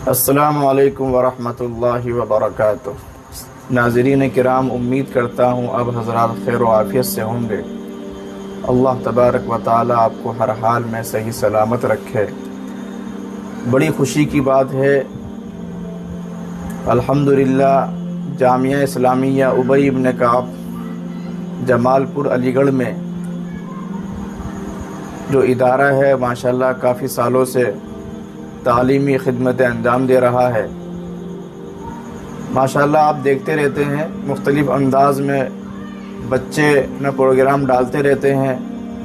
अस्सलामु अलैकुम वरहमतुल्लाहि वबरकातुह। नाज़रीन किराम, उम्मीद करता हूँ अब हज़रात खैर व आफ़ियत से होंगे। अल्लाह तबारक व तआला आपको हर हाल में सही सलामत रखे। बड़ी खुशी की बात है, अल्हम्दुलिल्लाह जामिया इस्लामिया उबई इब्न कअब जमालपुर अलीगढ़ में जो इदारा है माशाल्लाह काफ़ी सालों से तालीमी खिदमतें अंजाम दे रहा है। माशाल्लाह आप देखते रहते हैं मुख्तलिफ़ अंदाज में बच्चे न प्रोग्राम डालते रहते हैं,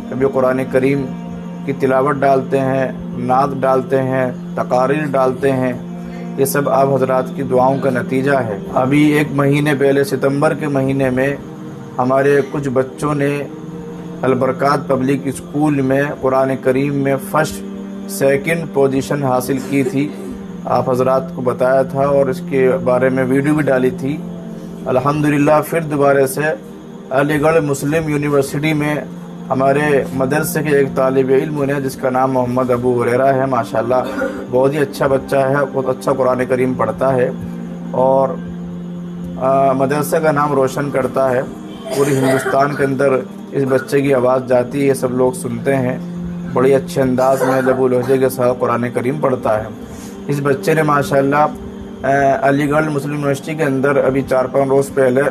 कभी कुरान करीम की तिलावत डालते हैं, नात डालते हैं, तकारीर डालते हैं। ये सब आप हजरात की दुआओं का नतीजा है। अभी एक महीने पहले सितंबर के महीने में हमारे कुछ बच्चों ने अलबरकात पब्लिक स्कूल में कुरान करीम में फर्स्ट सेकंड पोजीशन हासिल की थी। आप हजरात को बताया था और इसके बारे में वीडियो भी डाली थी। अल्हम्दुलिल्लाह फिर दोबारा से अलीगढ़ मुस्लिम यूनिवर्सिटी में हमारे मदरसे के एक तालिब इल्म ने, जिसका नाम मोहम्मद अबू हुरैरा है, माशाल्लाह बहुत ही अच्छा बच्चा है, बहुत अच्छा कुरान करीम पढ़ता है और मदरसे का नाम रोशन करता है। पूरी हिंदुस्तान के अंदर इस बच्चे की आवाज़ जाती है, सब लोग सुनते हैं। बड़ी अच्छे अंदाज में लबू लहजे के साथ कुरान करीम पढ़ता है। इस बच्चे ने माशाल्लाह अलीगढ़ मुस्लिम यूनिवर्सिटी के अंदर अभी 4-5 रोज़ पहले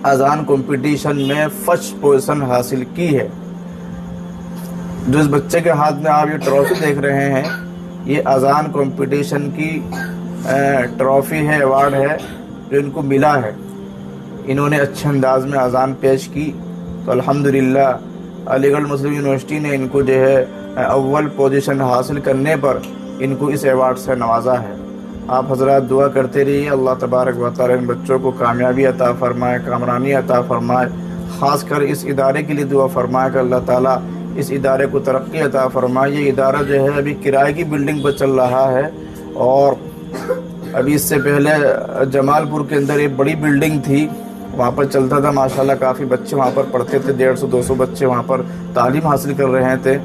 अजान कंपटीशन में फर्स्ट पोजीशन हासिल की है। जो इस बच्चे के हाथ में आप ये ट्रॉफी देख रहे हैं, ये अजान कंपटीशन की ट्रॉफी है, अवार्ड है जो इनको मिला है। इन्होंने अच्छे अंदाज में अजान पेश की तो अल्हम्दुलिल्लाह अलीगढ़ मुस्लिम यूनिवर्सिटी ने इनको जो है अव्वल पोजीशन हासिल करने पर इनको इस अवार्ड से नवाजा है। आप हजरात दुआ करते रहिए, अल्लाह तबारक व तआला इन बच्चों को कामयाबी अता फरमाए, कामरानी अता फरमाए। ख़ासकर इस इदारे के लिए दुआ फरमाए कि अल्लाह ताला इस इदारे को तरक्की अता फरमाए। ये इदारा जो है अभी किराए की बिल्डिंग पर चल रहा है और अभी इससे पहले जमालपुर के अंदर एक बड़ी बिल्डिंग थी, वहाँ पर चलता था माशाल्लाह। काफ़ी बच्चे वहाँ पर पढ़ते थे, 150-200 बच्चे वहाँ पर तालीम हासिल कर रहे थे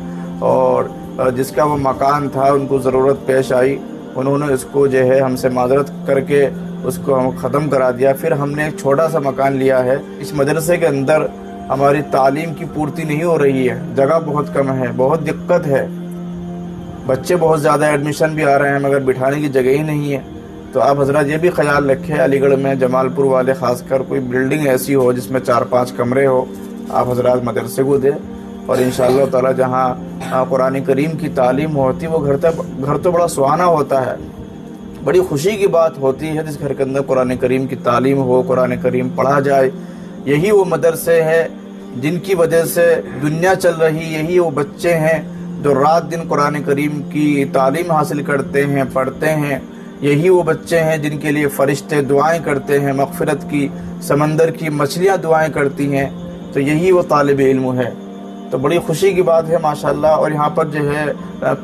और जिसका वो मकान था उनको ज़रूरत पेश आई, उन्होंने इसको जो है हमसे माजरत करके उसको हम ख़त्म करा दिया। फिर हमने एक छोटा सा मकान लिया है। इस मदरसे के अंदर हमारी तालीम की पूर्ति नहीं हो रही है, जगह बहुत कम है, बहुत दिक्कत है। बच्चे बहुत ज़्यादा एडमिशन भी आ रहे हैं मगर बिठाने की जगह ही नहीं है। तो आप हजरात ये भी ख्याल रखें, अलीगढ़ में जमालपुर वाले खासकर कोई बिल्डिंग ऐसी हो जिसमें 4-5 कमरे हो, आप हजरात मदरसे को दें और इंशाअल्लाह ताला जहाँ कुरान करीम की तालीम होती है वो घर तो बड़ा सुहाना होता है। बड़ी खुशी की बात होती है जिस घर के अंदर कुरान करीम की तालीम हो, कुरान करीम पढ़ा जाए। यही वो मदरसे हैं जिनकी वजह से दुनिया चल रही, यही वो बच्चे हैं जो रात दिन कुरान करीम की तालीम हासिल करते हैं, पढ़ते हैं। यही वो बच्चे हैं जिनके लिए फरिश्ते दुआएं करते हैं, मग़फ़िरत की, समंदर की मछलियां दुआएं करती हैं। तो यही वो तालिब इल्म है। तो बड़ी खुशी की बात है माशाल्लाह। और यहाँ पर जो है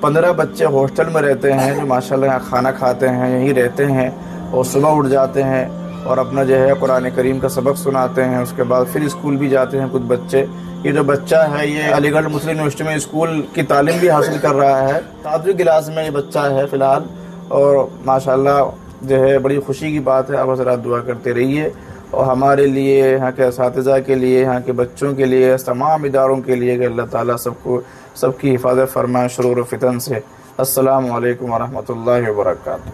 15 बच्चे हॉस्टल में रहते हैं जो माशाल्लाह यहाँ खाना खाते हैं, यहीं रहते हैं और सुबह उठ जाते हैं और अपना जो है कुरान करीम का सबक सुनाते हैं। उसके बाद फिर स्कूल भी जाते हैं कुछ बच्चे। ये जो बच्चा है ये अलीगढ़ मुस्लिम यूनिवर्सिटी में स्कूल की तालीम भी हासिल कर रहा है, 7वीं क्लास में ये बच्चा है फ़िलहाल। और माशाल्लाह जो है बड़ी खुशी की बात है। आप हज़रात दुआ करते रहिए और हमारे लिए, यहाँ के असातिज़ा के लिए, यहाँ के बच्चों के लिए, तमाम इदारों के लिए कि अल्लाह ताला सबकी हिफाजत फरमाए शुरूर व फितन से। अस्सलामु अलैकुम व रहमतुल्लाहि व बरकातुहू।